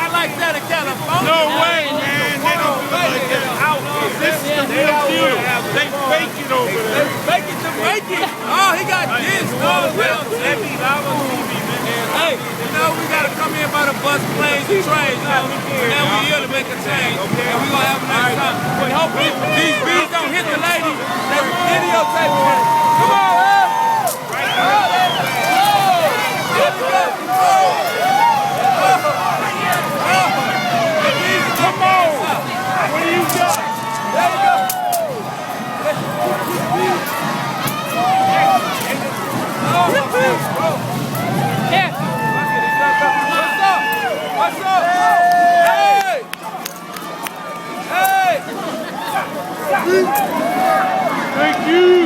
not like that in California. No way, man. They don't do it like that. Out here. This is the real deal. They fake it over there. They fake it to make it. Oh, he got this. Oh, well, $70 TV, man. hey, you know, we got to come in by the bus, planes, and trains. Now we here to make a change. And we're going to have a nice time. But hopefully these bees don't hit the lady. They videotape it. Come on, man. Come on. What do you got? There you go. Yeah. What's up? Hey! Hey! Thank you.